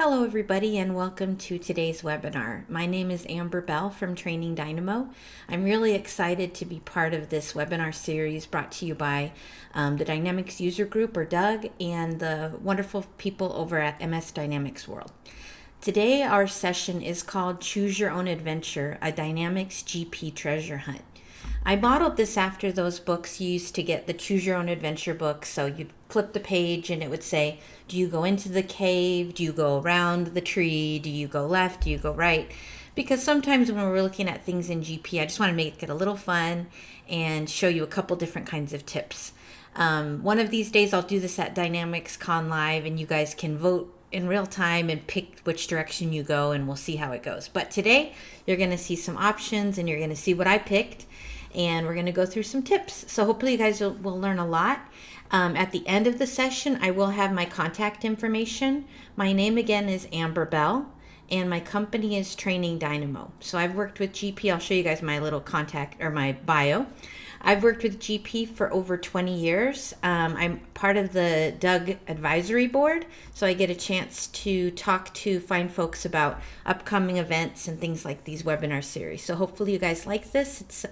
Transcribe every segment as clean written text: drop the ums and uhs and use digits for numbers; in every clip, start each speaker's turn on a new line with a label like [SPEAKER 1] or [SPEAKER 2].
[SPEAKER 1] Hello everybody and welcome to today's webinar. My name is Amber Bell from Training Dynamo. I'm really excited to be part of this webinar series brought to you by the Dynamics User Group, or Doug, and the wonderful people over at MS Dynamics World. Today our session is called Choose Your Own Adventure, a Dynamics GP Treasure Hunt. I modeled this after those books you used to get, the Choose Your Own Adventure books. So you'd flip the page and it would say, do you go into the cave? Do you go around the tree? Do you go left? Do you go right? Because sometimes when we're looking at things in GP, I just want to make it a little fun and show you a couple different kinds of tips. One of these days I'll do this at DynamicsCon Live and you guys can vote in real time and pick which direction you go, and we'll see how it goes. But today you're going to see some options and you're going to see what I picked, and we're going to go through some tips. So hopefully you guys will learn a lot. At the end of the session, I will have my contact information. My name again is Amber Bell, and my company is Training Dynamo. So I've worked with GP. I'll show you guys my little contact or my bio. I've worked with GP for over 20 years. I'm part of the Doug Advisory Board, so I get a chance to talk to fine folks about upcoming events and things like these webinar series. So hopefully you guys like this. It's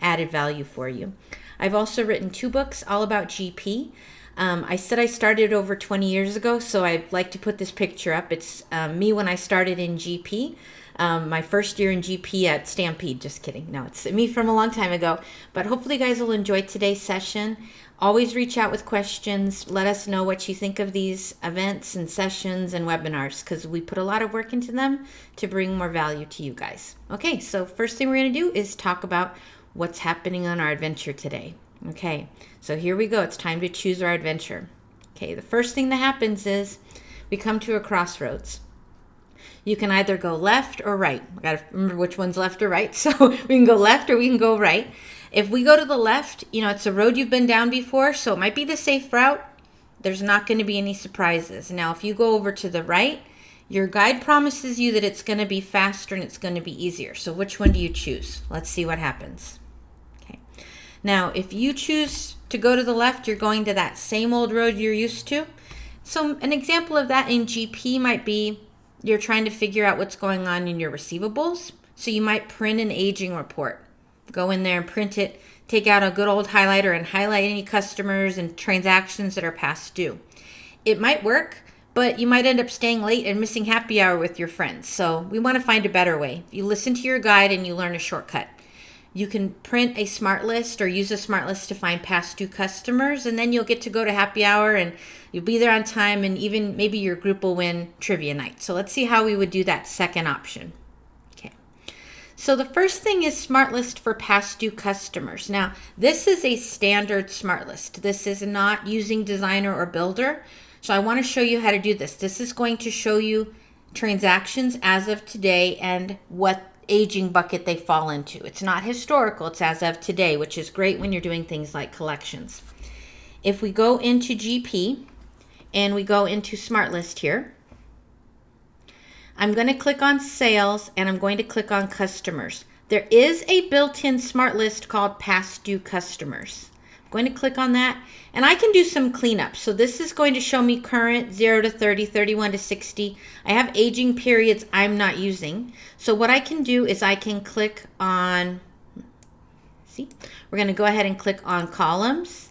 [SPEAKER 1] added value for you. I've also written 2 books all about GP. I said I started over 20 years ago, so I'd like to put this picture up. It's me when I started in GP. My first year in GP at Stampede. Just kidding. No, it's me from a long time ago. But hopefully you guys will enjoy today's session. Always reach out with questions. Let us know what you think of these events and sessions and webinars, because we put a lot of work into them to bring more value to you guys. Okay, so first thing we're going to do is talk about what's happening on our adventure today. Okay, so here we go. It's time to choose our adventure. Okay, the first thing that happens is we come to a crossroads. You can either go left or right. I got to remember which one's left or right. So we can go left or we can go right. If we go to the left, it's a road you've been down before, so it might be the safe route. There's not going to be any surprises. Now, if you go over to the right, your guide promises you that it's going to be faster and it's going to be easier. So which one do you choose? Let's see what happens. Okay. Now, if you choose to go to the left, you're going to that same old road you're used to. So an example of that in GP might be you're trying to figure out what's going on in your receivables. So you might print an aging report. Go in there and print it. Take out a good old highlighter and highlight any customers and transactions that are past due. It might work, but you might end up staying late and missing happy hour with your friends. So we want to find a better way. You listen to your guide and you learn a shortcut. You can print a smart list or use a smart list to find past due customers, and then you'll get to go to happy hour and you'll be there on time, and even maybe your group will win trivia night. So let's see how we would do that second option. Okay. So the first thing is smart list for past due customers. Now, this is a standard smart list. This is not using Designer or Builder. So I want to show you how to do this. This is going to show you transactions as of today and what aging bucket they fall into. It's not historical, it's as of today, which is great when you're doing things like collections. If we go into GP and we go into Smart List here, I'm going to click on Sales and I'm going to click on Customers. There is a built-in Smart List called Past Due Customers. I'm going to click on that and I can do some cleanup. So this is going to show me current 0 to 30, 31 to 60. I have aging periods I'm not using. So what I can do is I can click on, we're going to go ahead and click on columns.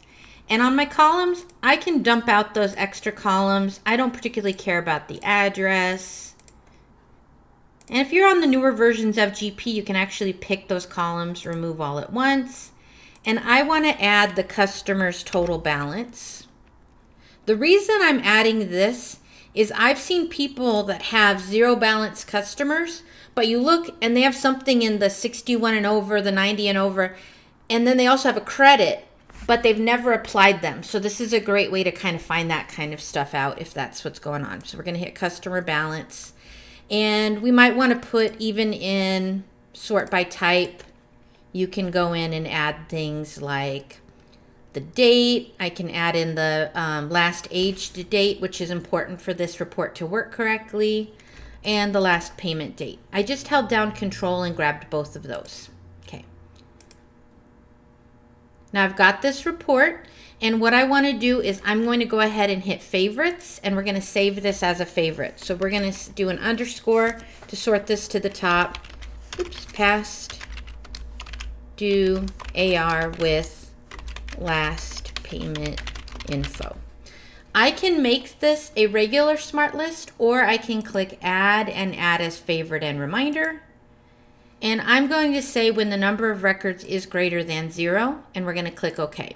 [SPEAKER 1] And on my columns, I can dump out those extra columns. I don't particularly care about the address. And if you're on the newer versions of GP, you can actually pick those columns, remove all at once. And I want to add the customer's total balance. The reason I'm adding this is I've seen people that have 0 balance customers, but you look and they have something in the 61 and over, the 90 and over, and then they also have a credit, but they've never applied them. So this is a great way to kind of find that kind of stuff out if that's what's going on. So we're going to hit customer balance, and we might want to put even in sort by type. You can go in and add things like the date. I can add in the last aged date, which is important for this report to work correctly, and the last payment date. I just held down Control and grabbed both of those. Okay. Now I've got this report, And what I want to do is I'm going to go ahead and hit favorites, and we're going to save this as a favorite. So we're going to do an underscore to sort this to the top. Oops, past due AR with last payment info. I can make this a regular smart list, or I can click add and add as favorite and reminder. And I'm going to say when the number of records is greater than 0, and we're going to click OK.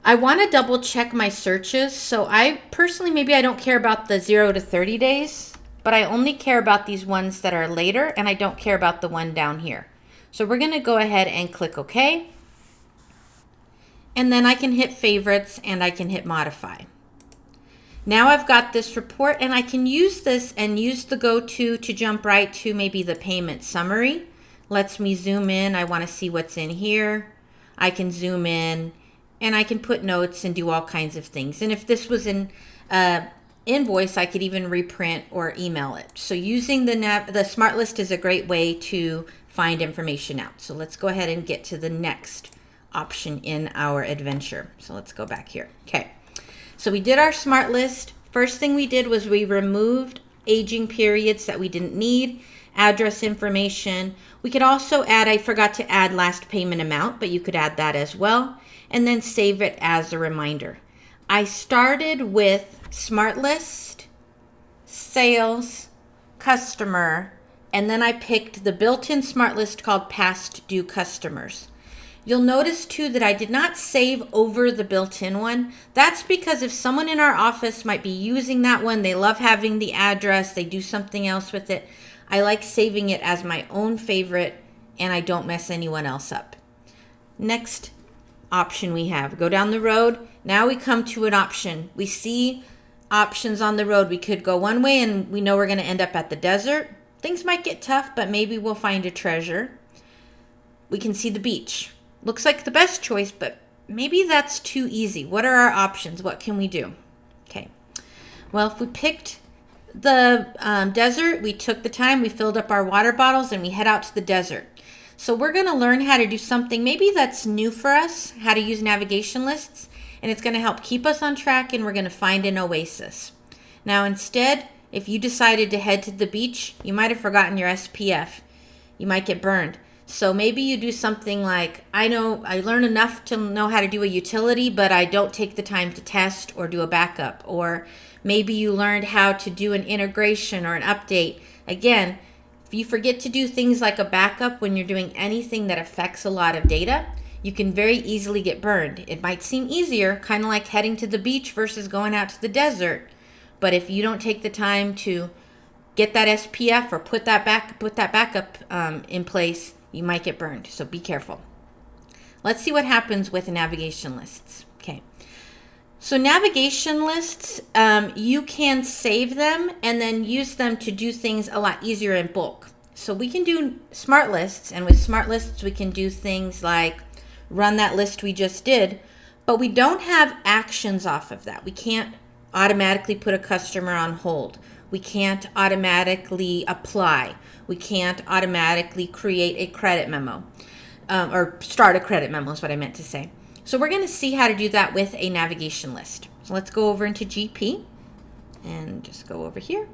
[SPEAKER 1] I want to double check my searches. So I personally, maybe I don't care about the 0 to 30 days, but I only care about these ones that are later, and I don't care about the one down here. So we're going to go ahead and click OK. And then I can hit favorites and I can hit modify. Now I've got this report, and I can use this and use the go-to to jump right to maybe the payment summary. Lets me zoom in. I want to see what's in here. I can zoom in, and I can put notes and do all kinds of things. And if this was an invoice, I could even reprint or email it. So using the smart list is a great way to find information out. So let's go ahead and get to the next option in our adventure. So let's go back here. Okay. So we did our smart list. First thing we did was we removed aging periods that we didn't need, address information. We could also add, I forgot to add last payment amount, but you could add that as well, and then save it as a reminder. I started with smart list, sales, customer, and then I picked the built-in smart list called past due customers. You'll notice too that I did not save over the built-in one. That's because if someone in our office might be using that one, they love having the address, they do something else with it, I like saving it as my own favorite, and I don't mess anyone else up. Next option we have, go down the road. Now we come to an option. We see options on the road. We could go one way and we know we're going to end up at the desert. Things might get tough, but maybe we'll find a treasure. We can see the beach. Looks like the best choice, but maybe that's too easy. What are our options? What can we do? Okay. Well, if we picked the desert, we took the time, we filled up our water bottles, and we head out to the desert. So we're going to learn how to do something maybe that's new for us, how to use navigation lists, and it's going to help keep us on track, and we're going to find an oasis. Now, instead, if you decided to head to the beach, you might have forgotten your SPF. You might get burned. So maybe you do something like, I learn enough to know how to do a utility, but I don't take the time to test or do a backup. Or maybe you learned how to do an integration or an update. Again, if you forget to do things like a backup when you're doing anything that affects a lot of data, you can very easily get burned. It might seem easier, kind of like heading to the beach versus going out to the desert. But if you don't take the time to get that SPF or put that backup in place, you might get burned. So be careful. Let's see what happens with navigation lists. Okay. So navigation lists, you can save them and then use them to do things a lot easier in bulk. So we can do smart lists, and with smart lists, we can do things like run that list we just did, but we don't have actions off of that. We can't automatically put a customer on hold. We can't automatically apply. We can't automatically create a credit memo or start a credit memo is what I meant to say. So we're going to see how to do that with a navigation list. So let's go over into GP and just go over here.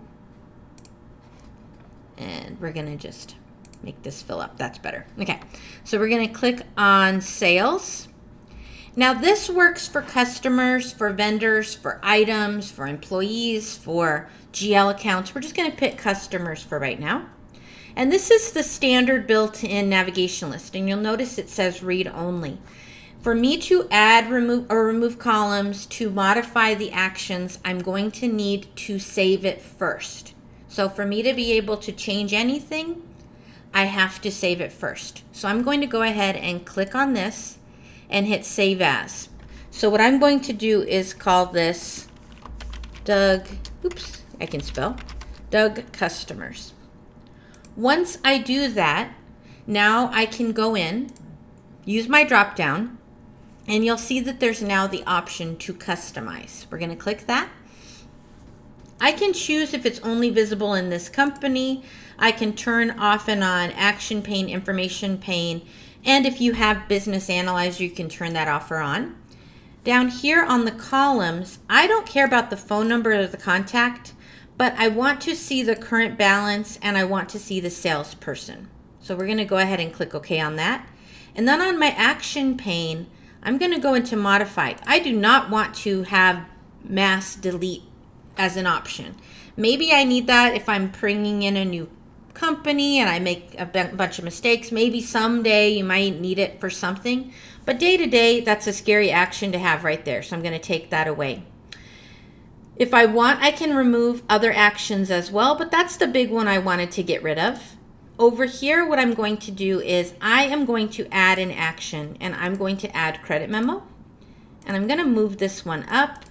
[SPEAKER 1] And we're going to just make this fill up. That's better. Okay. So we're going to click on sales. Now this works for customers, for vendors, for items, for employees, for GL accounts. We're just going to pick customers for right now. And this is the standard built-in navigation list. And you'll notice it says read only. For me to add, remove columns, to modify the actions, I'm going to need to save it first. So for me to be able to change anything, I have to save it first. So I'm going to go ahead and click on this and hit save as. So what I'm going to do is call this Doug Customers. Once I do that, now I can go in, use my drop down, and you'll see that there's now the option to customize. We're going to click that. I can choose if it's only visible in this company. I can turn off and on action pane, information pane, and if you have business analyzer, you can turn that off or on. Down here on the columns, I don't care about the phone number or the contact, but I want to see the current balance and I want to see the salesperson. So we're going to go ahead and click OK on that. And then on my action pane, I'm going to go into modify. I do not want to have mass delete as an option. Maybe I need that if I'm bringing in a new company and I make a bunch of mistakes. Maybe someday you might need it for something. But day to day, that's a scary action to have right there. So I'm going to take that away. If I want, I can remove other actions as well, but that's the big one I wanted to get rid of. Over here, what I'm going to do is I am going to add an action, and I'm going to add credit memo. And I'm going to move this one up.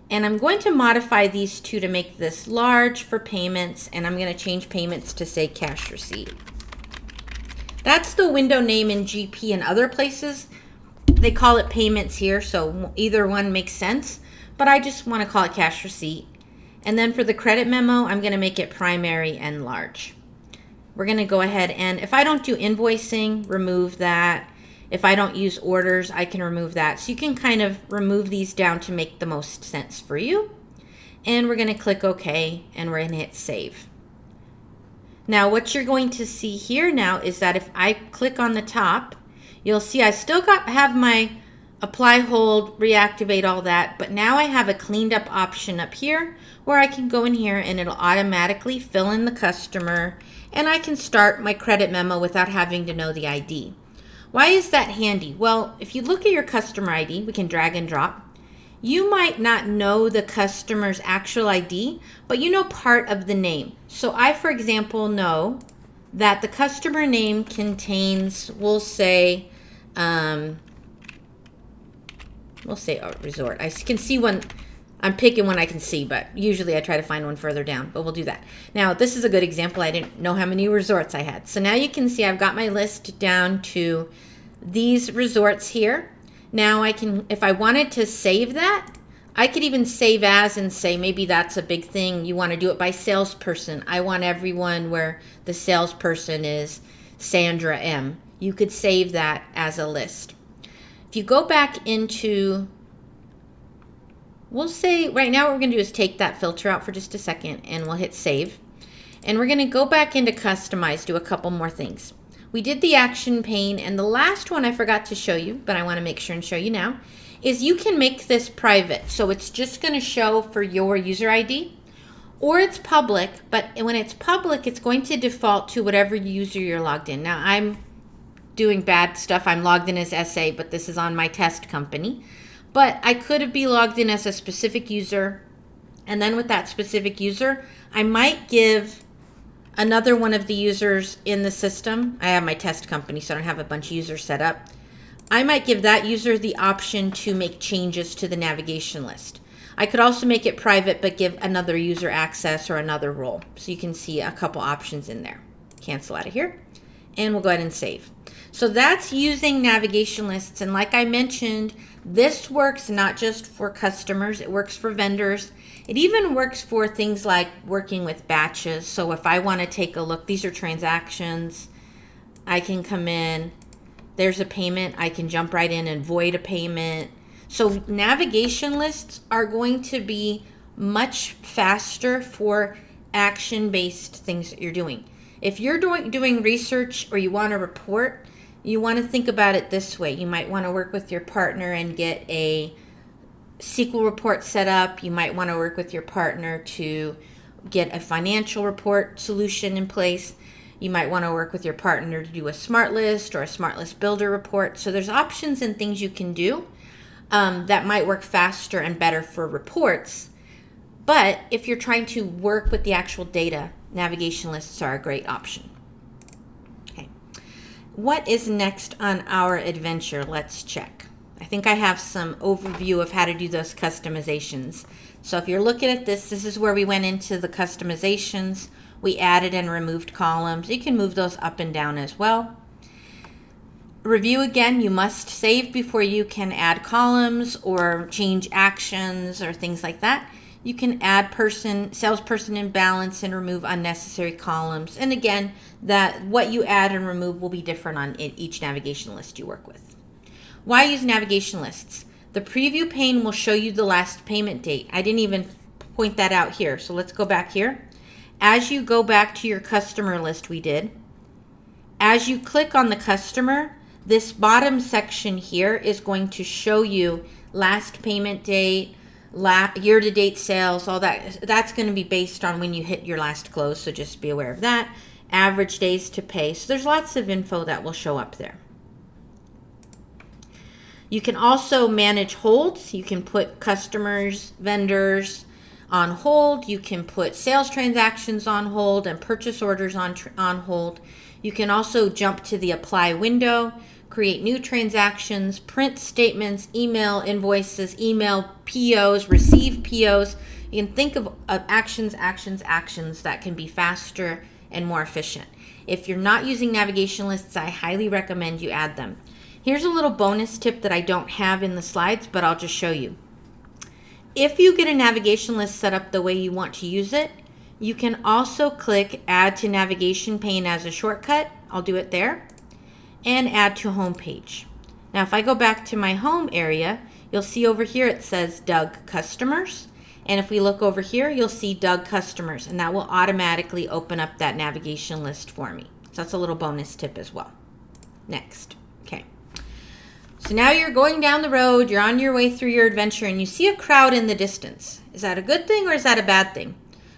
[SPEAKER 1] And I'm going to modify these two to make this large for payments, and I'm going to change payments to say cash receipt. That's the window name in GP and other places. They call it payments here, so either one makes sense, but I just want to call it cash receipt. And then for the credit memo, I'm going to make it primary and large. We're going to go ahead and if I don't do invoicing, remove that. If I don't use orders, I can remove that. So you can kind of remove these down to make the most sense for you. And we're going to click OK, and we're going to hit save. Now what you're going to see here now is that if I click on the top, you'll see I still have my apply, hold, reactivate, all that, but now I have a cleaned up option up here where I can go in here and it'll automatically fill in the customer, and I can start my credit memo without having to know the ID. Why is that handy? Well, if you look at your customer ID, we can drag and drop. You might not know the customer's actual ID, but you know part of the name. So I, for example, know that the customer name contains, we'll say a resort. I can see one, I'm picking one I can see, but usually I try to find one further down, but we'll do that. Now, this is a good example. I didn't know how many resorts I had. So now you can see I've got my list down to these resorts here. Now I can, if I wanted to save that, I could even save as and say maybe that's a big thing. You want to do it by salesperson. I want everyone where the salesperson is Sandra M. You could save that as a list. If you go back into, we'll say right now what we're going to do is take that filter out for just a second and we'll hit save. And we're going to go back into customize, do a couple more things. We did the action pane, and the last one I forgot to show you, but I want to make sure and show you now, is you can make this private. So it's just going to show for your user ID, or it's public, but when it's public, it's going to default to whatever user you're logged in. Now I'm doing bad stuff. I'm logged in as SA, but this is on my test company. But I could be logged in as a specific user, and then with that specific user, I might give another one of the users in the system. I have my test company, so I don't have a bunch of users set up. I might give that user the option to make changes to the navigation list. I could also make it private, but give another user access or another role. So you can see a couple options in there. Cancel out of here, and we'll go ahead and save. So that's using navigation lists. And like I mentioned, this works not just for customers, it works for vendors. It even works for things like working with batches. So if I want to take a look, these are transactions. I can come in, there's a payment, I can jump right in and void a payment. So navigation lists are going to be much faster for action-based things that you're doing. If you're doing research or you want to report, you want to think about it this way. You might want to work with your partner and get a SQL report set up. You might want to work with your partner to get a financial report solution in place. You might want to work with your partner to do a smart list or a smart list builder report. So there's options and things you can do that might work faster and better for reports. But if you're trying to work with the actual data, navigation lists are a great option. Okay, what is next on our adventure? Let's check. I think I have some overview of how to do those customizations. So if you're looking at this, this is where we went into the customizations. We added and removed columns. You can move those up and down as well. Review again, you must save before you can add columns or change actions or things like that. You can add salesperson imbalance and remove unnecessary columns. And again, that what you add and remove will be different on each navigation list you work with. Why use navigation lists? The preview pane will show you the last payment date. I didn't even point that out here. So let's go back here. As you go back to your customer list we did, as you click on the customer, this bottom section here is going to show you last payment date, year-to-date sales, all that. That's going to be based on when you hit your last close, so just be aware of that. Average days to pay. So there's lots of info that will show up there. You can also manage holds. You can put customers, vendors on hold. You can put sales transactions on hold and purchase orders on hold. You can also jump to the apply window, create new transactions, print statements, email invoices, email POs, receive POs. You can think of actions that can be faster and more efficient. If you're not using navigation lists, I highly recommend you add them. Here's a little bonus tip that I don't have in the slides, but I'll just show you. If you get a navigation list set up the way you want to use it, you can also click Add to Navigation Pane as a shortcut. I'll do it there. And Add to Home Page. Now if I go back to my home area, you'll see over here it says Doug Customers. And if we look over here, you'll see Doug Customers, and that will automatically open up that navigation list for me. So that's a little bonus tip as well. Next. Okay. So now you're going down the road, you're on your way through your adventure, and you see a crowd in the distance. Is that a good thing or is that a bad thing?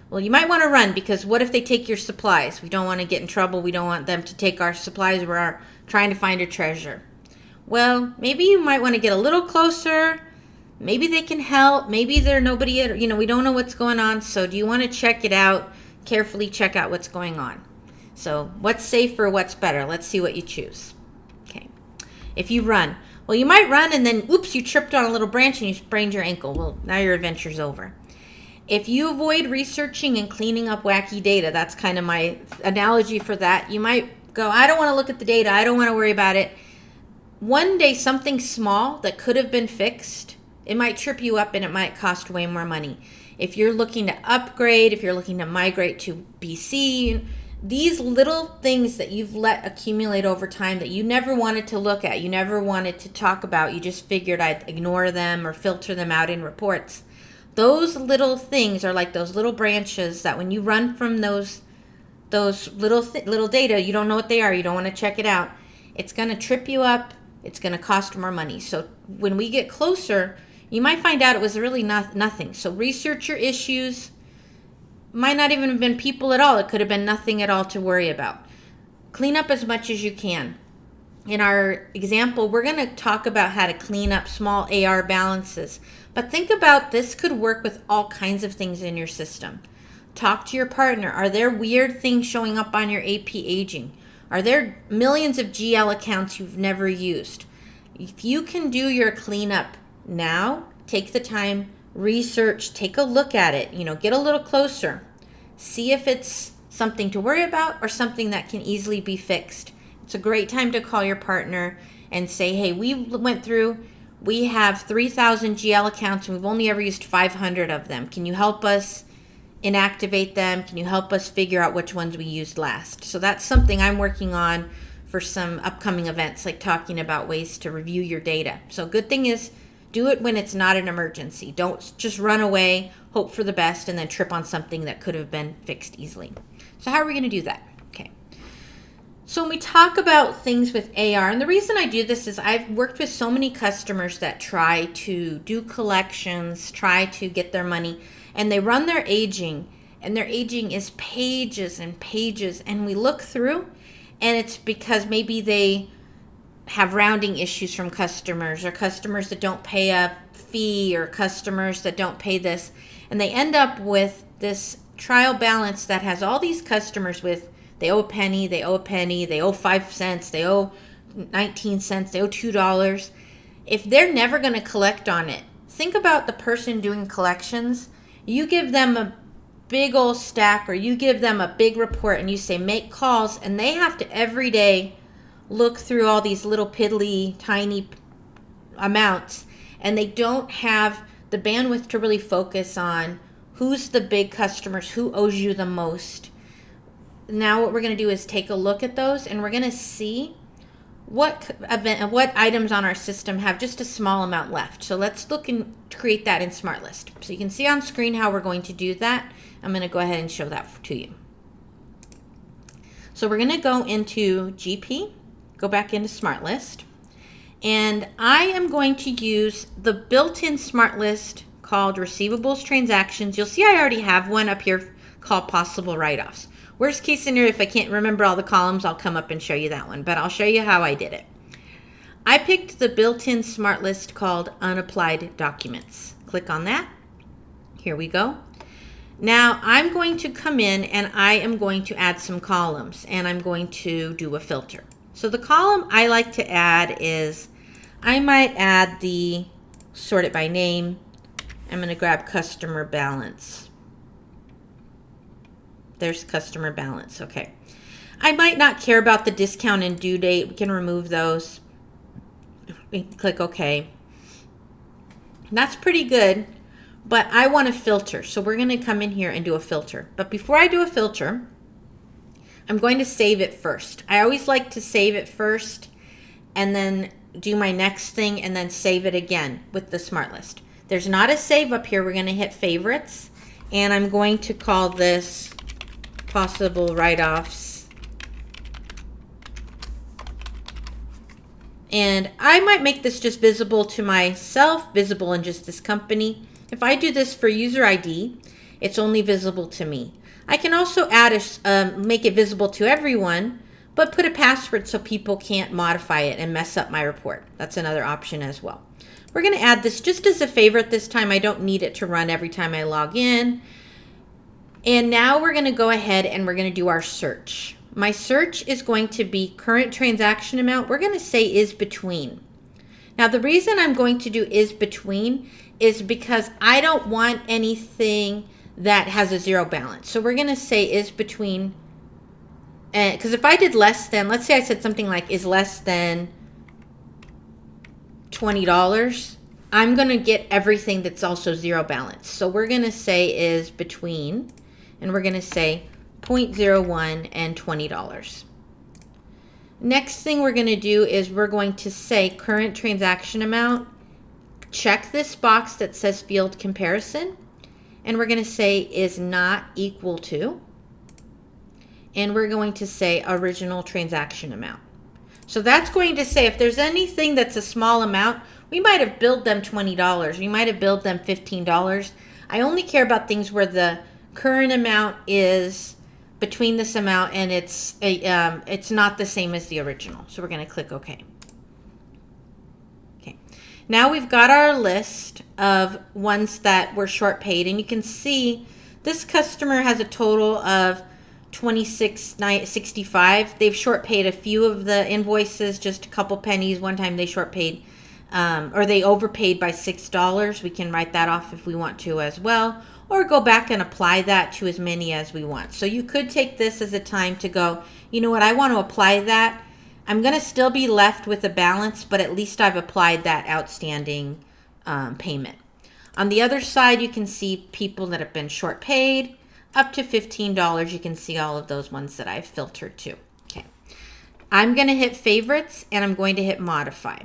[SPEAKER 1] Well, you might want to run, because what if they take your supplies? We don't want to get in trouble. We don't want them to take our supplies. We're trying to find a treasure. Well, maybe you might want to get a little closer. Maybe they can help. Maybe they're nobody, we don't know what's going on. So do you want to check it out? Carefully check out what's going on. So what's safer, what's better? Let's see what you choose. Okay. If you run, well, you might run and then, oops, you tripped on a little branch and you sprained your ankle. Well, now your adventure's over. If you avoid researching and cleaning up wacky data, that's kind of my analogy for that. You might go, I don't want to look at the data. I don't want to worry about it. One day, something small that could have been fixed, it might trip you up and it might cost way more money. If you're looking to upgrade, if you're looking to migrate to BC, these little things that you've let accumulate over time that you never wanted to look at, you never wanted to talk about, you just figured I'd ignore them or filter them out in reports. Those little things are like those little branches that when you run from those little data, you don't know what they are, you don't want to check it out. It's going to trip you up, it's going to cost more money. So when we get closer, you might find out it was really nothing. So research your issues. Might not even have been people at all. It could have been nothing at all to worry about. Clean up as much as you can. In our example, we're going to talk about how to clean up small AR balances. But think about this could work with all kinds of things in your system. Talk to your partner. Are there weird things showing up on your AP aging? Are there millions of GL accounts you've never used? If you can do your cleanup now, take the time, research, take a look at it, get a little closer. See if it's something to worry about or something that can easily be fixed. It's a great time to call your partner and say, hey, we have 3,000 GL accounts and we've only ever used 500 of them. Can you help us inactivate them? Can you help us figure out which ones we used last? So that's something I'm working on for some upcoming events, like talking about ways to review your data. So good thing is, do it when it's not an emergency. Don't just run away, hope for the best, and then trip on something that could have been fixed easily. So how are we going to do that? Okay. So when we talk about things with AR, and the reason I do this is I've worked with so many customers that try to do collections, try to get their money, and they run their aging, and their aging is pages and pages, and we look through, and it's because maybe they have rounding issues from customers, or customers that don't pay a fee, or customers that don't pay this, and they end up with this trial balance that has all these customers with, they owe a penny, they owe 5 cents, they owe 19 cents, they owe $2. If they're never going to collect on it, think about the person doing collections. You give them a big old stack, or you give them a big report and you say make calls, and they have to every day look through all these little piddly tiny amounts, and they don't have the bandwidth to really focus on who's the big customers, who owes you the most. Now what we're going to do is take a look at those, and we're going to see what items on our system have just a small amount left. So let's look and create that in Smart List. So you can see on screen how we're going to do that. I'm going to go ahead and show that to you. So we're going to go into GP, go back into Smart List, and I am going to use the built-in Smart List called Receivables Transactions. You'll see I already have one up here called Possible Write-Offs. Worst case scenario, if I can't remember all the columns, I'll come up and show you that one, but I'll show you how I did it. I picked the built-in Smart List called Unapplied Documents. Click on that. Here we go. Now I'm going to come in and I am going to add some columns, and I'm going to do a filter. So the column I like to add is, I might add the sort it by name. I'm going to grab customer balance. There's customer balance. Okay. I might not care about the discount and due date. We can remove those. We click OK. That's pretty good. But I want to filter, so we're going to come in here and do a filter. But before I do a filter, I'm going to save it first. I always like to save it first and then do my next thing and then save it again with the Smart List. There's not a save up here. We're going to hit favorites, and I'm going to call this Possible Write-Offs. And I might make this just visible to myself, visible in just this company. If I do this for user ID, it's only visible to me. I can also add make it visible to everyone, but put a password so people can't modify it and mess up my report. That's another option as well. We're going to add this just as a favorite this time. I don't need it to run every time I log in. And now we're going to go ahead and we're going to do our search. My search is going to be current transaction amount. We're going to say is between. Now the reason I'm going to do is between is because I don't want anything that has a zero balance. So we're going to say is between, because if I did less than, let's say I said something like is less than $20, I'm going to get everything that's also zero balance. So we're going to say is between, and we're going to say 0.01 and $20. Next thing we're going to do is we're going to say current transaction amount. Check this box that says field comparison, and we're going to say is not equal to, and we're going to say original transaction amount. So that's going to say if there's anything that's a small amount, we might have billed them $20. We might have billed them $15. I only care about things where the current amount is between this amount and it's not the same as the original. So we're going to click OK. Now we've got our list of ones that were short paid, and you can see this customer has a total of $26.65. They've short paid a few of the invoices, just a couple pennies. One time they short paid or they overpaid by $6. We can write that off if we want to as well, or go back and apply that to as many as we want. So you could take this as a time to go, you know what, I want to apply that. I'm going to still be left with a balance, but at least I've applied that outstanding payment. On the other side, you can see people that have been short paid, up to $15. You can see all of those ones that I've filtered to. Okay, I'm going to hit favorites, and I'm going to hit modify.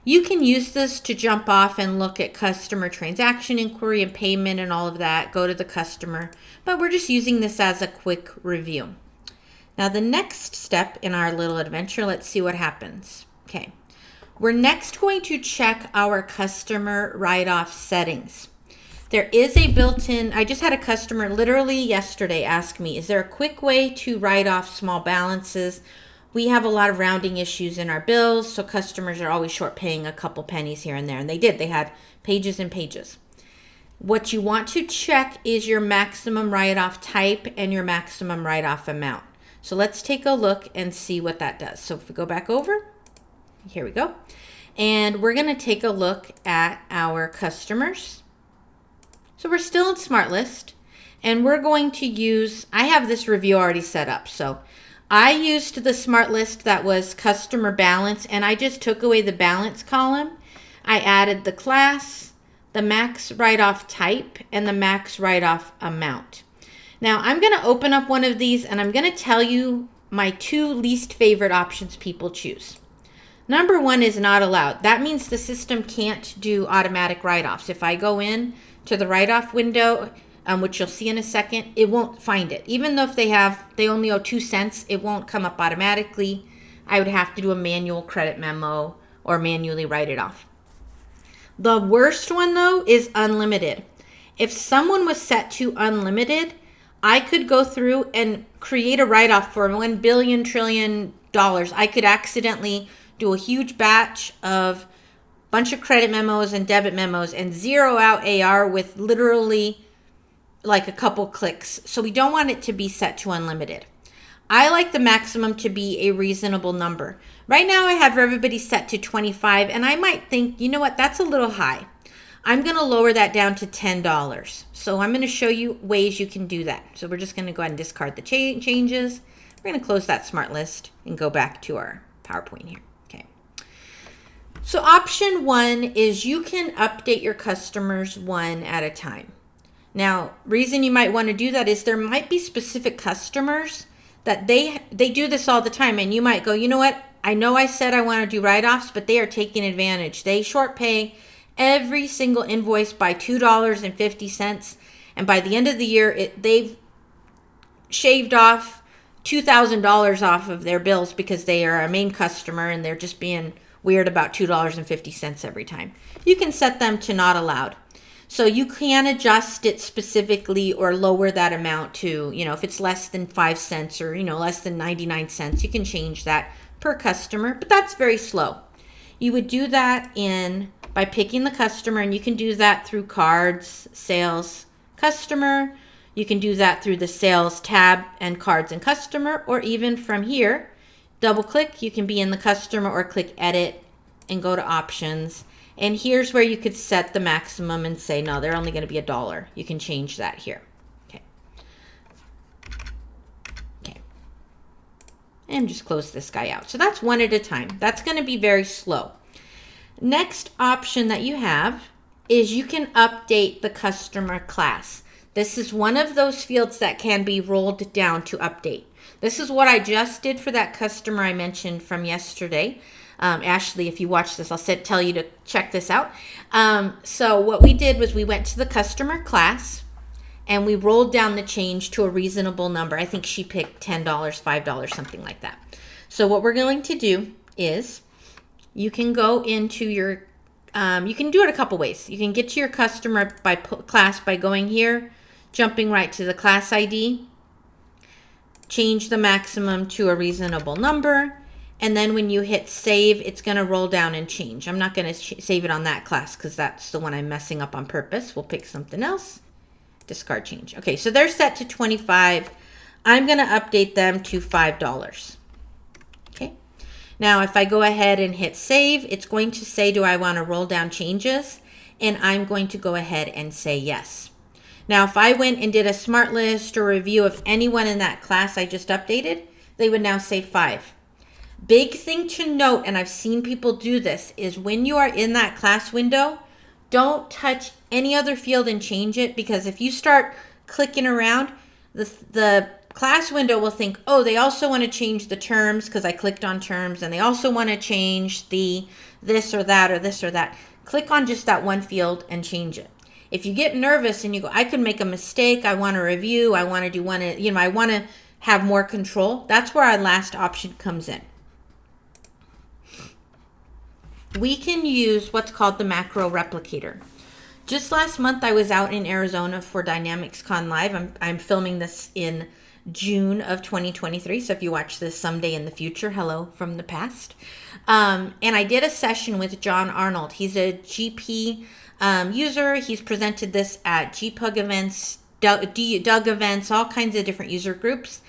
[SPEAKER 1] You can use this to jump off and look at customer transaction inquiry and payment and all of that, go to the customer, but we're just using this as a quick review. Now the next step in our little adventure, let's see what happens. Okay, we're next going to check our customer write-off settings. There is a built-in, I just had a customer literally yesterday ask me, is there a quick way to write off small balances? We have a lot of rounding issues in our bills, so customers are always short paying a couple pennies here and there, and they did. They had pages and pages. What you want to check is your maximum write-off type and your maximum write-off amount. So let's take a look and see what that does. So if we go back over, here we go. And we're going to take a look at our customers. So we're still in Smart List, and we're going to use, I have this review already set up. So I used the Smart List that was customer balance, and I just took away the balance column. I added the class, the max write-off type, and the max write-off amount. Now I'm going to open up one of these, and I'm going to tell you my two least favorite options people choose. Number one is not allowed. That means the system can't do automatic write-offs. If I go in to the write-off window, which you'll see in a second, it won't find it. Even though if they only owe 2 cents, it won't come up automatically. I would have to do a manual credit memo or manually write it off. The worst one though is unlimited. If someone was set to unlimited, I could go through and create a write-off for $1 billion trillion. I could accidentally do a huge batch of bunch of credit memos and debit memos and zero out AR with literally like a couple clicks. So we don't want it to be set to unlimited. I like the maximum to be a reasonable number. Right now I have everybody set to 25 and I might think, you know what, that's a little high. I'm going to lower that down to $10. So I'm going to show you ways you can do that. So we're just going to go ahead and discard the changes. We're going to close that smart list and go back to our PowerPoint here. Okay. So option one is you can update your customers one at a time. Now, reason you might want to do that is there might be specific customers that they do this all the time. And you might go, you know what? I know I said I want to do write-offs, but they are taking advantage. They short pay every single invoice by $2.50. And by the end of the year, they've shaved off $2,000 off of their bills because they are a main customer and they're just being weird about $2.50 every time. You can set them to not allowed. So you can adjust it specifically or lower that amount to, if it's less than 5 cents or, less than 99 cents, you can change that per customer, but that's very slow. You would do that by picking the customer, and you can do that through cards, sales, customer. You can do that through the sales tab and cards and customer, or even from here, double click, you can be in the customer or click edit and go to options. And here's where you could set the maximum and say, no, they're only going to be $1. You can change that here. Okay. And just close this guy out. So that's one at a time. That's going to be very slow. Next option that you have is you can update the customer class. This is one of those fields that can be rolled down to update. This is what I just did for that customer I mentioned from yesterday. Ashley, if you watch this, I'll tell you to check this out. So what we did was we went to the customer class and we rolled down the change to a reasonable number. I think she picked $10, $5, something like that. So what we're going to do is you can go into your, you can do it a couple ways. You can get to your customer class by going here, jumping right to the class ID, change the maximum to a reasonable number. And then when you hit save, it's going to roll down and change. I'm not going to save it on that class because that's the one I'm messing up on purpose. We'll pick something else. Discard change. Okay, so they're set to 25. I'm going to update them to $5. Okay. Now, if I go ahead and hit save, it's going to say, do I want to roll down changes? And I'm going to go ahead and say yes. Now, if I went and did a smart list or review of anyone in that class I just updated, they would now say 5. Big thing to note, and I've seen people do this, is when you are in that class window, don't touch any other field and change it, because if you start clicking around, the class window will think, oh, they also want to change the terms because I clicked on terms, and they also want to change the this or that or this or that. Click on just that one field and change it. If you get nervous and you go, I could make a mistake, I want to review, I want to do one, I want to have more control, that's where our last option comes in. We can use what's called the macro replicator. Just last month, I was out in Arizona for DynamicsCon Live. I'm filming this in June of 2023. So if you watch this someday in the future, hello from the past. And I did a session with John Arnold. He's a GP user. He's presented this at GPUG events, Doug events, all kinds of different user groups.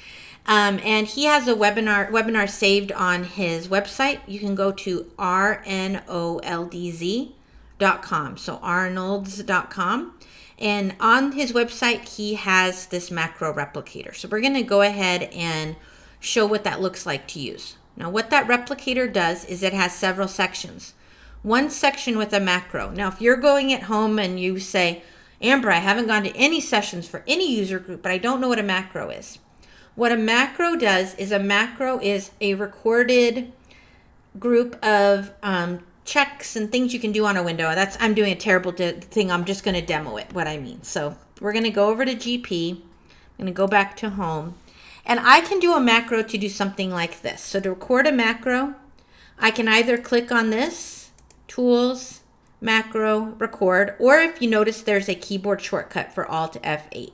[SPEAKER 1] And he has a webinar saved on his website. You can go to rnoldz.com. So arnolds.com. And on his website, he has this macro replicator. So we're going to go ahead and show what that looks like to use. Now, what that replicator does is it has several sections. One section with a macro. Now, if you're going at home and you say, Amber, I haven't gone to any sessions for any user group, but I don't know what a macro is. What a macro does is a macro is a recorded group of checks and things you can do on a window. I'm doing a terrible thing. I'm just going to demo it, what I mean. So we're going to go over to GP. I'm going to go back to home. And I can do a macro to do something like this. So to record a macro, I can either click on this, Tools, Macro, Record, or if you notice there's a keyboard shortcut for Alt F8.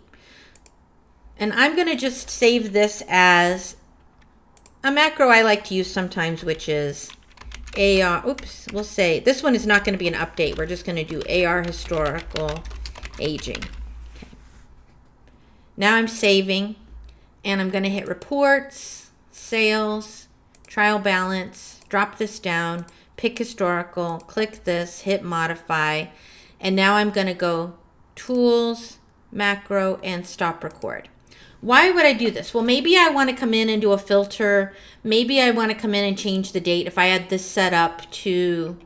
[SPEAKER 1] And I'm going to just save this as a macro I like to use sometimes, which is AR, we'll say, this one is not going to be an update. We're just going to do AR historical aging. Okay. Now I'm saving, and I'm going to hit reports, sales, trial balance, drop this down, pick historical, click this, hit modify, and now I'm going to go tools, macro, and stop record. Why would I do this? Well, maybe I want to come in and do a filter. Maybe I want to come in and change the date. If I had this set up to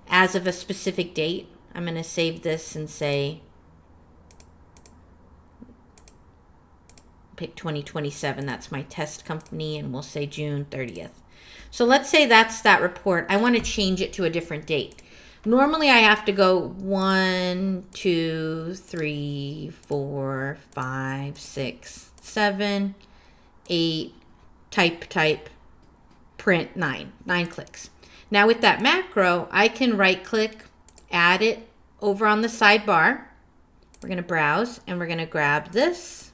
[SPEAKER 1] as of a specific date, I'm going to save this and say, pick 2027. That's my test company, and we'll say June 30th. So let's say that's that report. I want to change it to a different date. Normally I have to go 1, 2, 3, 4, 5, 6, 7, 8, type, print, 9 clicks. Now with that macro, I can right click, add it over on the sidebar. We're going to browse, and we're going to grab this,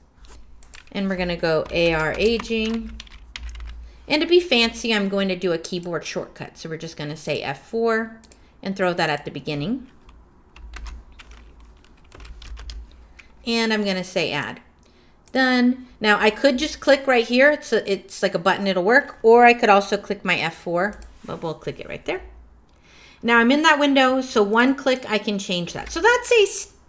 [SPEAKER 1] and we're going to go AR aging. And to be fancy, I'm going to do a keyboard shortcut. So we're just going to say F4 and throw that at the beginning. And I'm going to say add. Done. Now I could just click right here. It's like a button, it'll work. Or I could also click my F4, but we'll click it right there. Now I'm in that window, so one click I can change that. So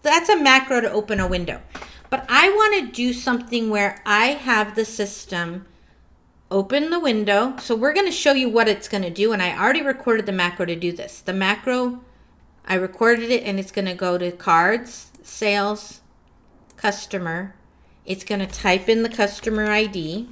[SPEAKER 1] that's a macro to open a window. But I want to do something where I have the system open the window. So we're going to show you what it's going to do. And I already recorded the macro to do this. The macro, I recorded it, and it's going to go to cards, sales, customer. It's going to type in the customer ID.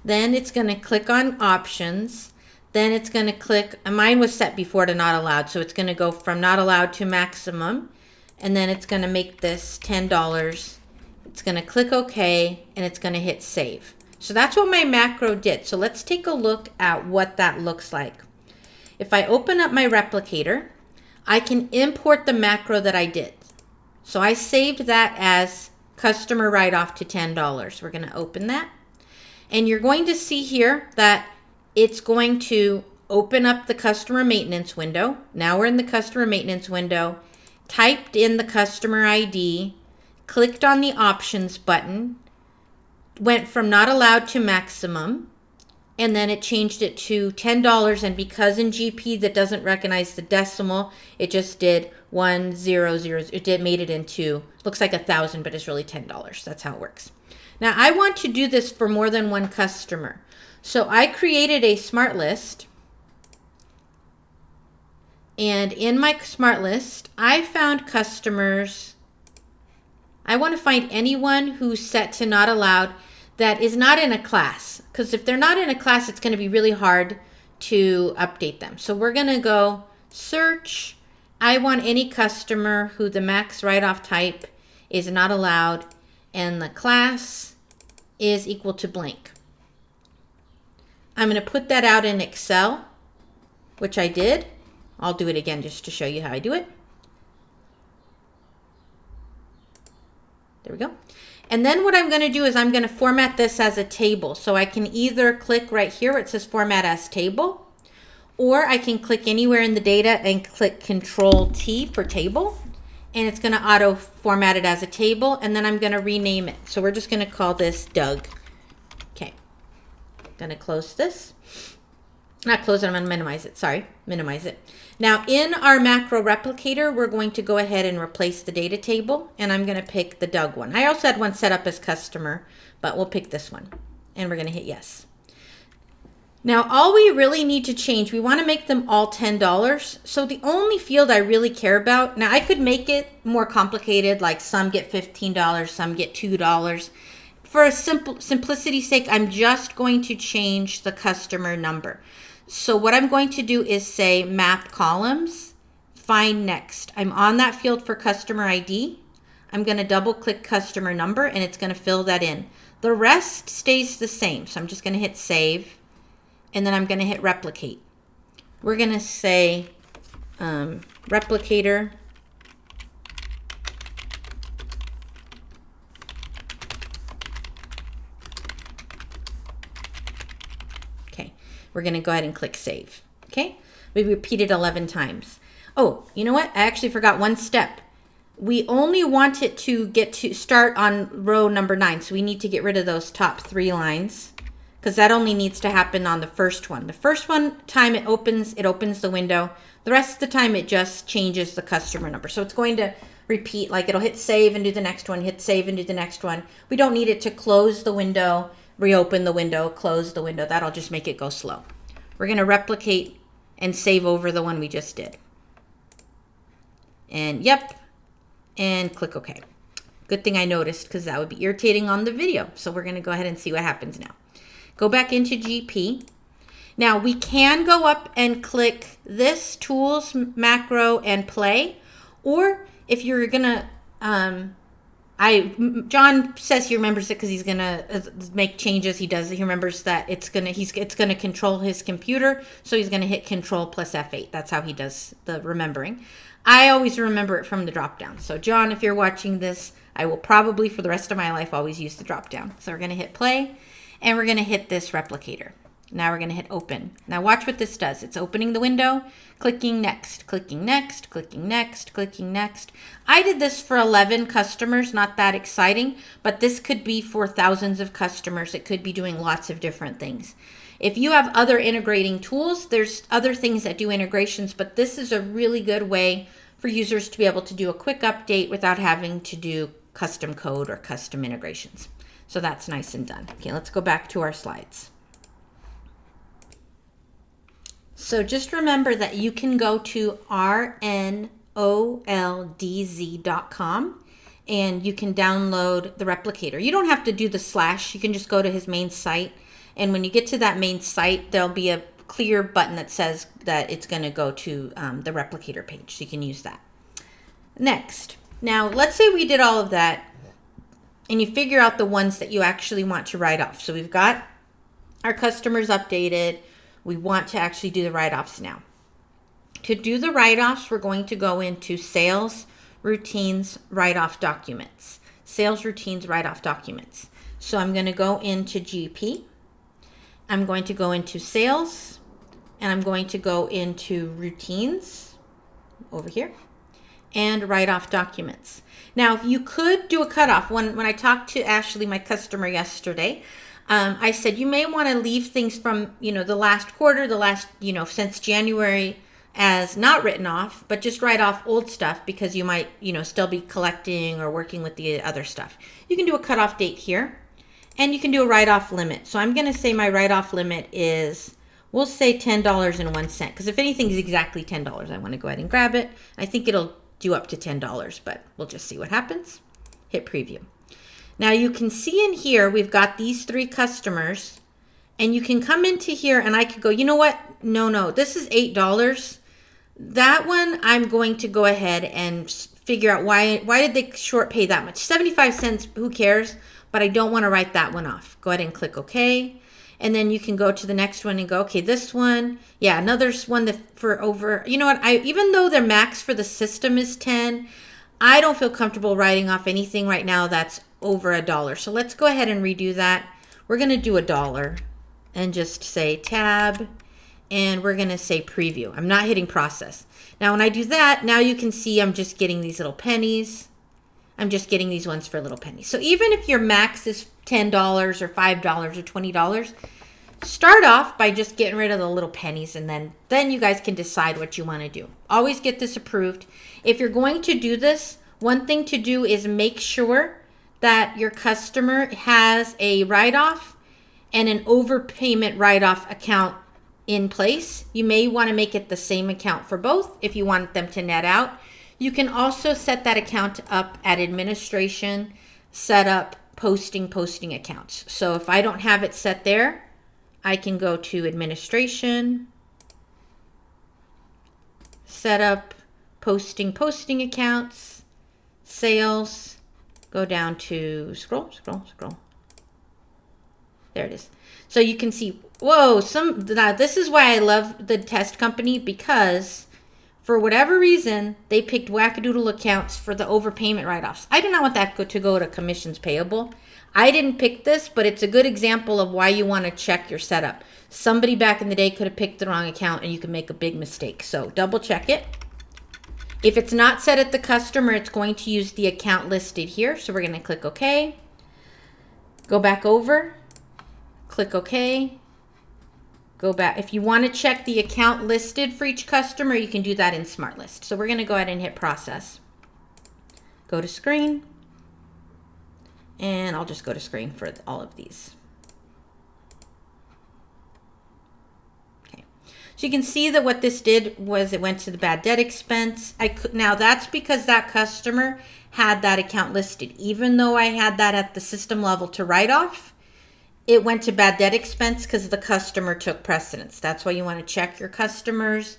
[SPEAKER 1] Then it's going to click on options. Then it's going to click, mine was set before to not allowed. So it's going to go from not allowed to maximum. And then it's going to make this $10. It's going to click OK, and it's going to hit save. So that's what my macro did. So let's take a look at what that looks like. If I open up my replicator, I can import the macro that I did. So I saved that as customer write-off to $10. We're going to open that. And you're going to see here that it's going to open up the customer maintenance window. Now we're in the customer maintenance window. Typed in the customer ID, clicked on the options button, went from not allowed to maximum, and then it changed it to $10. And because in GP that doesn't recognize the decimal, it just did 100. It made it into, looks like 1,000, but it's really $10. That's how it works. Now I want to do this for more than one customer. So I created a smart list. And in my smart list, I found customers. I want to find anyone who's set to not allowed that is not in a class. Because if they're not in a class, it's going to be really hard to update them. So we're going to go search. I want any customer who the max write-off type is not allowed and the class is equal to blank. I'm going to put that out in Excel, which I did. I'll do it again just to show you how I do it. There we go. And then what I'm going to do is I'm going to format this as a table. So I can either click right here where it says format as table, or I can click anywhere in the data and click Control T for table. And it's going to auto format it as a table. And then I'm going to rename it. So we're just going to call this Doug. Okay. Going to close this. Not close it, I'm going to minimize it. Sorry, minimize it. Now in our macro replicator, we're going to go ahead and replace the data table, and I'm going to pick the Doug one. I also had one set up as customer, but we'll pick this one, and we're going to hit yes. Now all we really need to change, we want to make them all $10. So the only field I really care about, now I could make it more complicated, like some get $15, some get $2. for simplicity's sake, I'm just going to change the customer number. So what I'm going to do is say map columns, find next. I'm on that field for customer ID. I'm going to double click customer number and it's going to fill that in. The rest stays the same. So I'm just going to hit save and then I'm going to hit replicate. We're going to say replicator we're going to go ahead and click save. Okay, we repeated 11 times. Oh, you know what? I actually forgot one step. We only want it to get to start on row number 9. So we need to get rid of those top 3 lines because that only needs to happen on the first one. The first one time it opens the window. The rest of the time it just changes the customer number. So it's going to repeat, like it'll hit save and do the next one, hit save and do the next one. We don't need it to close the window, reopen the window, close the window. That'll just make it go slow. We're going to replicate and save over the one we just did. And yep, and click OK. Good thing I noticed because that would be irritating on the video. So we're going to go ahead and see what happens now. Go back into GP. Now we can go up and click this tools, macro, and play. Or if you're going to John says he remembers it because he's gonna make changes. He remembers that it's gonna control his computer, so he's gonna hit Control plus F8. That's how he does the remembering. I always remember it from the drop down. So John, if you're watching this, I will probably for the rest of my life always use the drop down. So we're gonna hit play, and we're gonna hit this replicator. Now we're gonna hit open. Now watch what this does. It's opening the window, clicking next, clicking next, clicking next, clicking next. I did this for 11 customers, not that exciting, but this could be for thousands of customers. It could be doing lots of different things. If you have other integrating tools, there's other things that do integrations, but this is a really good way for users to be able to do a quick update without having to do custom code or custom integrations. So that's nice and done. Okay, let's go back to our slides. So just remember that you can go to rnoldz.com and you can download the replicator. You don't have to do the /. You can just go to his main site. And when you get to that main site, there'll be a clear button that says that it's going to go to the replicator page. So you can use that. Next. Now, let's say we did all of that and you figure out the ones that you actually want to write off. So we've got our customers updated. We want to actually do the write-offs now. To do the write-offs, we're going to go into Sales, Routines, Write-Off Documents. Sales, Routines, Write-Off Documents. So I'm going to go into GP. I'm going to go into Sales, and I'm going to go into Routines over here, and Write-Off Documents. Now, you could do a cutoff. When I talked to Ashley, my customer, yesterday, I said you may want to leave things from, the last quarter, since January as not written off, but just write off old stuff because you might, still be collecting or working with the other stuff. You can do a cutoff date here and you can do a write-off limit. So I'm going to say my write-off limit is, we'll say $10.01 because if anything is exactly $10, I want to go ahead and grab it. I think it'll do up to $10, but we'll just see what happens. Hit preview. Now you can see in here, we've got these 3 customers and you can come into here and I could go, you know what? No, this is $8. That one, I'm going to go ahead and figure out why did they short pay that much? 75 cents, who cares? But I don't want to write that one off. Go ahead and click OK. And then you can go to the next one and go, okay, this one, yeah, another one that for over, you know what? Even though their max for the system is 10, I don't feel comfortable writing off anything right now that's over $1. So let's go ahead and redo that. We're going to do $1 and just say tab, and we're going to say preview. I'm not hitting process. Now when I do that, now you can see I'm just getting these little pennies. I'm just getting these ones for little pennies. So even if your max is $10 or $5 or $20, start off by just getting rid of the little pennies, and then you guys can decide what you want to do. Always get this approved. If you're going to do this, one thing to do is make sure that your customer has a write-off and an overpayment write-off account in place. You may want to make it the same account for both if you want them to net out. You can also set that account up at administration, set up posting accounts. So if I don't have it set there, I can go to administration, set up posting accounts, sales, go down to scroll. There it is. So you can see, whoa, this is why I love the test company, because for whatever reason, they picked wackadoodle accounts for the overpayment write-offs. I do not want that to go to commissions payable. I didn't pick this, but it's a good example of why you want to check your setup. Somebody back in the day could have picked the wrong account and you can make a big mistake. So double check it. If it's not set at the customer, it's going to use the account listed here. So we're going to click OK. Go back over. Click OK. Go back. If you want to check the account listed for each customer, you can do that in Smart List. So we're going to go ahead and hit process. Go to screen. And I'll just go to screen for all of these. Okay. So you can see that what this did was it went to the bad debt expense. Now that's because that customer had that account listed. Even though I had that at the system level to write off, it went to bad debt expense because the customer took precedence. That's why you want to check your customers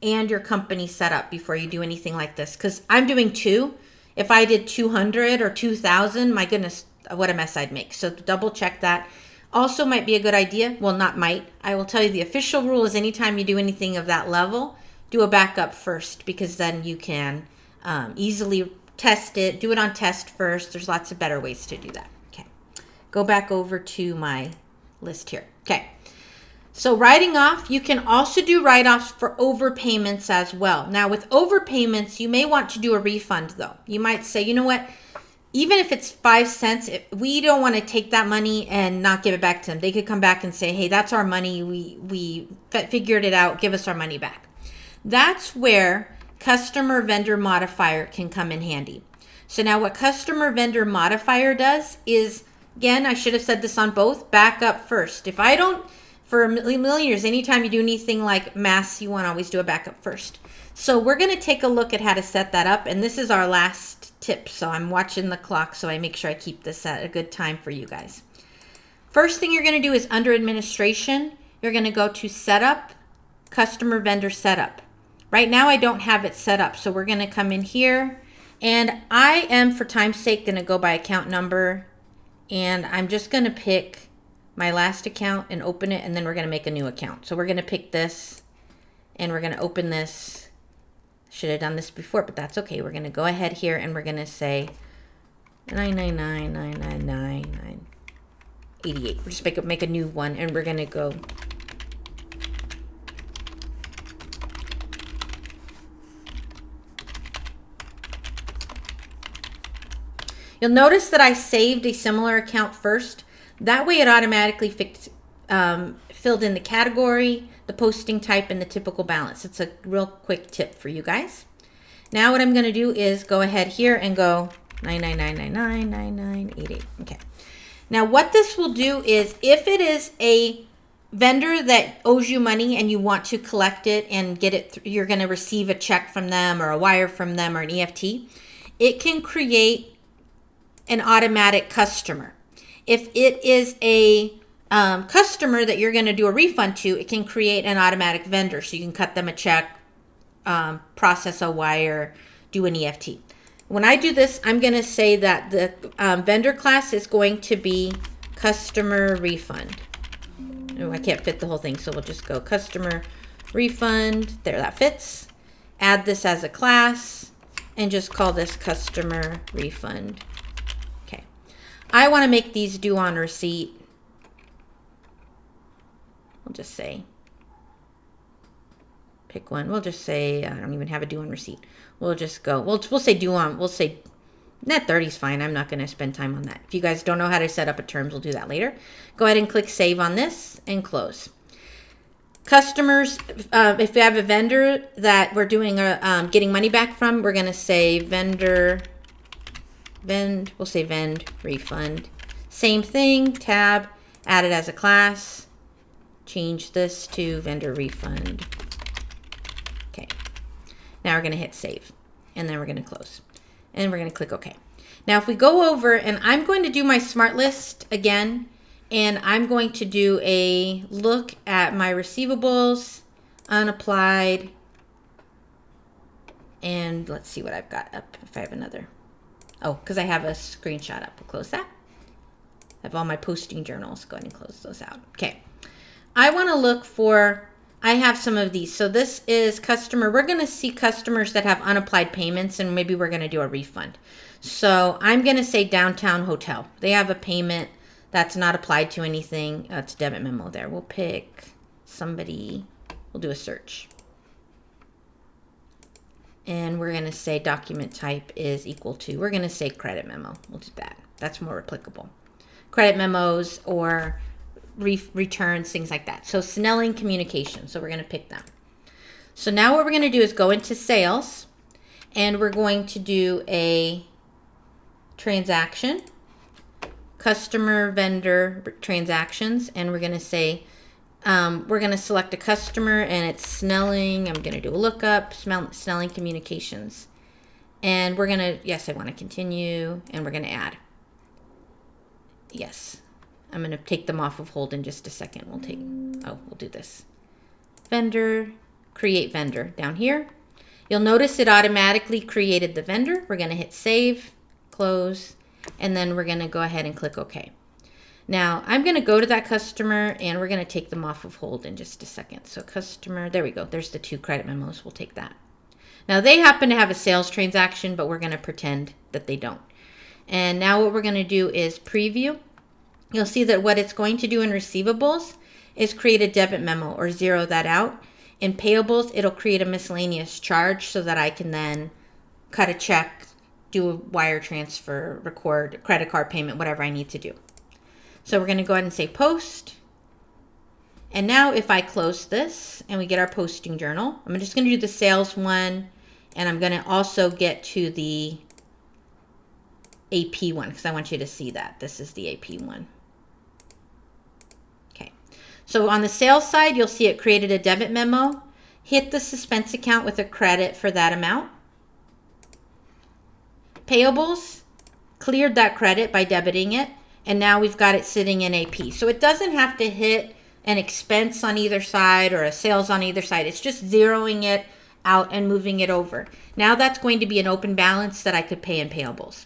[SPEAKER 1] and your company setup before you do anything like this. Because I'm doing 2. If I did 200 or 2,000, my goodness, what a mess I'd make. So double check that. Also might be a good idea. Well, not might. I will tell you the official rule is anytime you do anything of that level, do a backup first, because then you can easily test it. Do it on test first. There's lots of better ways to do that. Go back over to my list here. Okay. So writing off, you can also do write-offs for overpayments as well. Now with overpayments, you may want to do a refund though. You might say, you know what, even if it's 5 cents, we don't want to take that money and not give it back to them. They could come back and say, hey, that's our money. We figured it out. Give us our money back. That's where customer vendor modifier can come in handy. So now what customer vendor modifier does is, again, I should have said this on both, back up first. If I don't, for a million years, anytime you do anything like mass, you want to always do a backup first. So we're going to take a look at how to set that up. And this is our last tip. So I'm watching the clock so I make sure I keep this at a good time for you guys. First thing you're going to do is under administration, you're going to go to setup, customer vendor setup. Right now I don't have it set up. So we're going to come in here and I am, for time's sake, going to go by account number. And I'm just going to pick my last account and open it, and then we're going to make a new account. So we're going to pick this, and we're going to open this. Should have done this before, but that's okay. We're going to go ahead here, and we're going to say 999,999,988. We're just make a new one, and we're going to go. You'll notice that I saved a similar account first. That way it automatically filled in the category, the posting type, and the typical balance. It's a real quick tip for you guys. Now what I'm going to do is go ahead here and go 999,999,988. Okay. Now what this will do is if it is a vendor that owes you money and you want to collect it and get it, you're going to receive a check from them or a wire from them or an EFT, it can create an automatic customer. If it is a customer that you're going to do a refund to, it can create an automatic vendor. So you can cut them a check, process a wire, do an EFT. When I do this, I'm going to say that the vendor class is going to be customer refund. Oh, I can't fit the whole thing, so we'll just go customer refund. There, that fits. Add this as a class and just call this customer refund. I want to make these due on receipt. We'll just say, pick one. We'll just say, I don't even have a due on receipt. We'll just go, we'll say due on, we'll say net 30 is fine. I'm not going to spend time on that. If you guys don't know how to set up a terms, we'll do that later. Go ahead and click save on this and close. Customers, if you have a vendor that we're doing getting money back from, we're going to say we'll say vend refund. Same thing, tab, add it as a class, change this to vendor refund. Okay. Now we're going to hit save and then we're going to close. and we're going to click OK. Now, if we go over, and I'm going to do my smart list again, and I'm going to do a look at my receivables, unapplied, and let's see what I've got up if I have another. Oh, because I have a screenshot up. We'll close that. I have all my posting journals. Go ahead and close those out. Okay. I want to look for, I have some of these. So this is customer. We're going to see customers that have unapplied payments, and maybe we're going to do a refund. So I'm going to say Downtown Hotel. They have a payment that's not applied to anything. It's a debit memo there. We'll pick somebody. We'll do a search. And we're going to say document type is equal to, we're going to say credit memo. We'll do that. That's more applicable. Credit memos or returns, things like that. So Snelling Communication. So we're going to pick them. So now what we're going to do is go into sales, and we're going to do a transaction, customer vendor transactions, and we're going to say, we're going to select a customer, and it's Snelling. I'm going to do a lookup, Snelling Communications. And we're going to, yes, I want to continue, and we're going to add. Yes. I'm going to take them off of hold in just a second. We'll do this. Vendor, create vendor down here. You'll notice it automatically created the vendor. We're going to hit save, close, and then we're going to go ahead and click OK. Now, I'm going to go to that customer, and we're going to take them off of hold in just a second. So customer, there we go. There's the 2 credit memos. We'll take that. Now, they happen to have a sales transaction, but we're going to pretend that they don't. And now what we're going to do is preview. You'll see that what it's going to do in receivables is create a debit memo or zero that out. In payables, it'll create a miscellaneous charge so that I can then cut a check, do a wire transfer, record a credit card payment, whatever I need to do. So we're going to go ahead and say post. And now if I close this and we get our posting journal, I'm just going to do the sales one, and I'm going to also get to the AP one because I want you to see that. This is the AP one. Okay. So on the sales side, you'll see it created a debit memo. Hit the suspense account with a credit for that amount. Payables, cleared that credit by debiting it. And now we've got it sitting in AP. So it doesn't have to hit an expense on either side or a sales on either side. It's just zeroing it out and moving it over. Now that's going to be an open balance that I could pay in payables.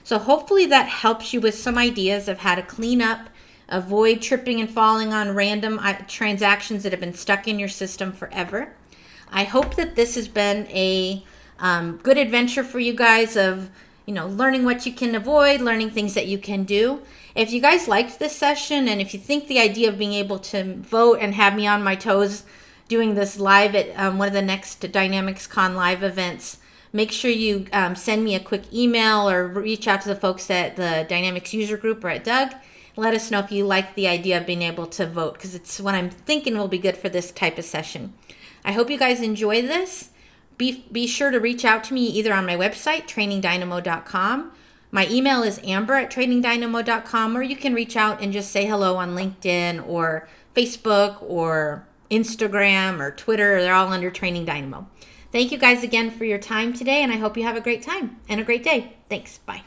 [SPEAKER 1] So hopefully that helps you with some ideas of how to clean up, avoid tripping and falling on random transactions that have been stuck in your system forever. I hope that this has been a good adventure for you guys of learning what you can avoid, learning things that you can do. If you guys liked this session, and if you think the idea of being able to vote and have me on my toes doing this live at one of the next DynamicsCon live events, make sure you send me a quick email or reach out to the folks at the Dynamics user group or at Doug. Let us know if you like the idea of being able to vote, because it's what I'm thinking will be good for this type of session. I hope you guys enjoy this. Be sure to reach out to me either on my website, trainingdynamo.com. My email is amber@trainingdynamo.com, or you can reach out and just say hello on LinkedIn or Facebook or Instagram or Twitter. They're all under Training Dynamo. Thank you guys again for your time today, and I hope you have a great time and a great day. Thanks. Bye.